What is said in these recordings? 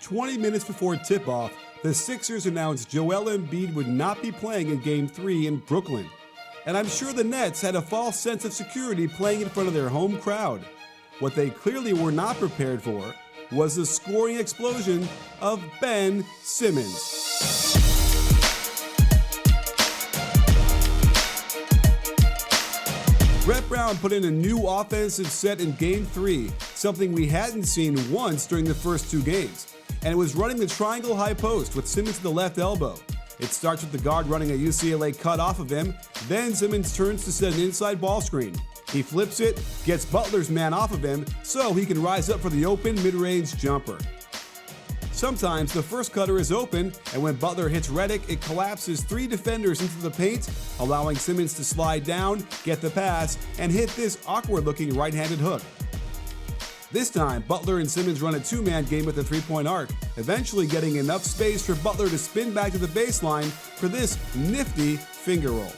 20 minutes before tip-off, the Sixers announced Joel Embiid would not be playing in Game 3 in Brooklyn. And I'm sure the Nets had a false sense of security playing in front of their home crowd. What they clearly were not prepared for was the scoring explosion of Ben Simmons. Brett Brown put in a new offensive set in Game 3, something we hadn't seen once during the first two games. And it was running the triangle high post with Simmons to the left elbow. It starts with the guard running a UCLA cut off of him, then Simmons turns to set an inside ball screen. He flips it, gets Butler's man off of him so he can rise up for the open mid-range jumper. Sometimes the first cutter is open, and when Butler hits Redick, it collapses three defenders into the paint, allowing Simmons to slide down, get the pass, and hit this awkward-looking right-handed hook. This time, Butler and Simmons run a two-man game at the three-point arc, eventually getting enough space for Butler to spin back to the baseline for this nifty finger roll.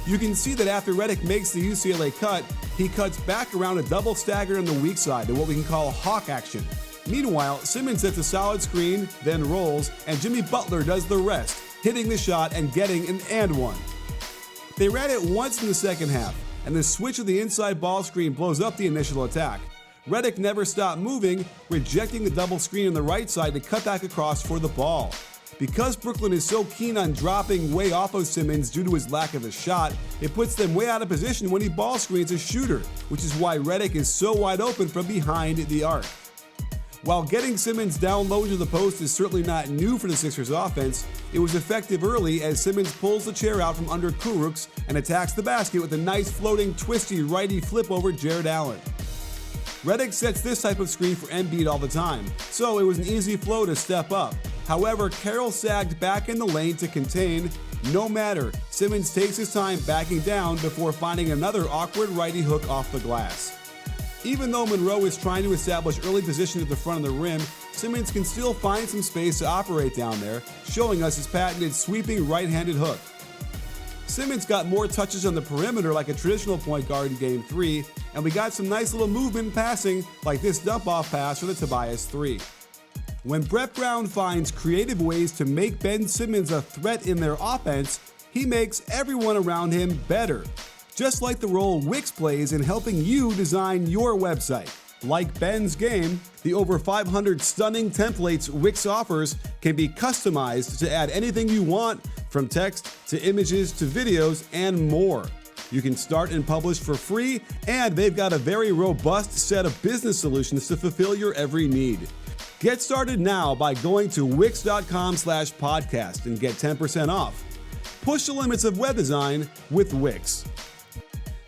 You can see that after Redick makes the UCLA cut, he cuts back around a double stagger on the weak side to what we can call hawk action. Meanwhile, Simmons sets a solid screen, then rolls, and Jimmy Butler does the rest, hitting the shot and getting an and one. They ran it once in the second half, and the switch of the inside ball screen blows up the initial attack. Redick never stopped moving, rejecting the double screen on the right side to cut back across for the ball. Because Brooklyn is so keen on dropping way off of Simmons due to his lack of a shot, it puts them way out of position when he ball screens a shooter, which is why Redick is so wide open from behind the arc. While getting Simmons down low to the post is certainly not new for the Sixers offense, it was effective early as Simmons pulls the chair out from under Kurucs and attacks the basket with a nice floating twisty righty flip over Jared Allen. Redick sets this type of screen for Embiid all the time, so it was an easy flow to step up. However, Carroll sagged back in the lane to contain. No matter, Simmons takes his time backing down before finding another awkward righty hook off the glass. Even though Monroe is trying to establish early position at the front of the rim, Simmons can still find some space to operate down there, showing us his patented sweeping right-handed hook. Simmons got more touches on the perimeter like a traditional point guard in Game 3, and we got some nice little movement passing like this dump-off pass for the Tobias 3. When Brett Brown finds creative ways to make Ben Simmons a threat in their offense, he makes everyone around him better. Just like the role Wix plays in helping you design your website. Like Ben's game, the over 500 stunning templates Wix offers can be customized to add anything you want, from text to images to videos and more. You can start and publish for free, and they've got a very robust set of business solutions to fulfill your every need. Get started now by going to wix.com/podcast and get 10% off. Push the limits of web design with Wix.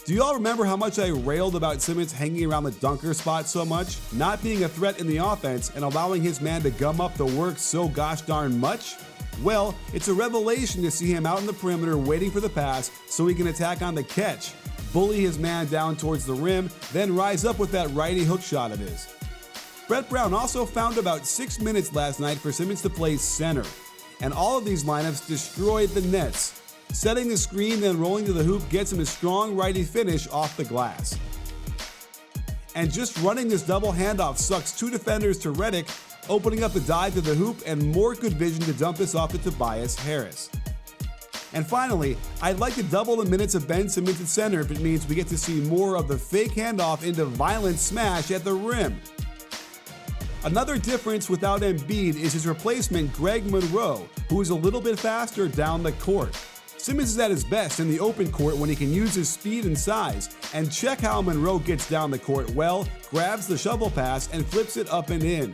Do you all remember how much I railed about Simmons hanging around the dunker spot so much, not being a threat in the offense and allowing his man to gum up the work so gosh darn much? Well, it's a revelation to see him out in the perimeter waiting for the pass so he can attack on the catch, bully his man down towards the rim, then rise up with that righty hook shot of his. Brett Brown also found about 6 minutes last night for Simmons to play center, and all of these lineups destroyed the Nets. Setting the screen, then rolling to the hoop gets him a strong righty finish off the glass. And just running this double handoff sucks two defenders to Redick, opening up the dive to the hoop and more good vision to dump this off to Tobias Harris. And finally, I'd like to double the minutes of Ben Simmons at center if it means we get to see more of the fake handoff into violent smash at the rim. Another difference without Embiid is his replacement Greg Monroe, who is a little bit faster down the court. Simmons is at his best in the open court when he can use his speed and size, and check how Monroe gets down the court well, grabs the shovel pass, and flips it up and in.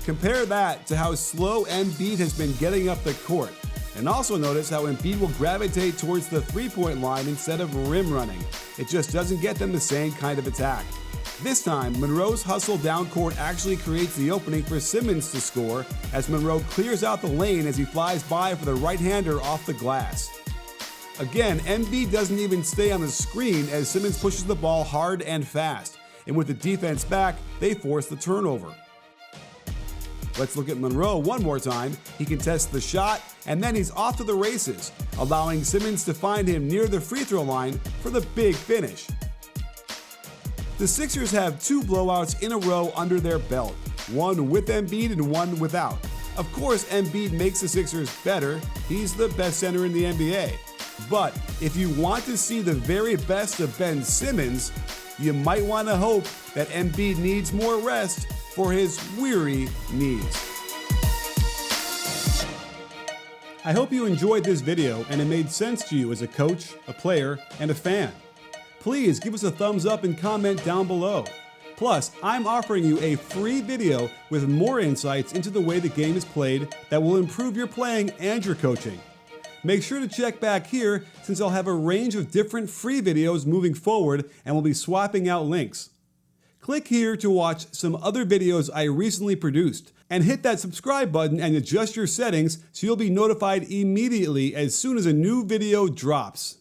Compare that to how slow Embiid has been getting up the court, and also notice how Embiid will gravitate towards the three-point line instead of rim running. It just doesn't get them the same kind of attack. This time, Monroe's hustle down court actually creates the opening for Simmons to score as Monroe clears out the lane as he flies by for the right-hander off the glass. Again, Embiid doesn't even stay on the screen as Simmons pushes the ball hard and fast, and with the defense back, they force the turnover. Let's look at Monroe one more time. He contests the shot, and then he's off to the races, allowing Simmons to find him near the free throw line for the big finish. The Sixers have 2 blowouts in a row under their belt, one with Embiid and one without. Of course, Embiid makes the Sixers better. He's the best center in the NBA. But if you want to see the very best of Ben Simmons, you might want to hope that Embiid needs more rest for his weary knees. I hope you enjoyed this video and it made sense to you as a coach, a player, and a fan. Please give us a thumbs up and comment down below. Plus, I'm offering you a free video with more insights into the way the game is played that will improve your playing and your coaching. Make sure to check back here since I'll have a range of different free videos moving forward and we'll be swapping out links. Click here to watch some other videos I recently produced and hit that subscribe button and adjust your settings so you'll be notified immediately as soon as a new video drops.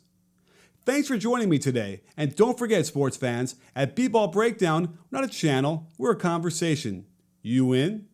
Thanks for joining me today, and don't forget, sports fans, at BBallBreakdown, we're not a channel, we're a conversation. You in?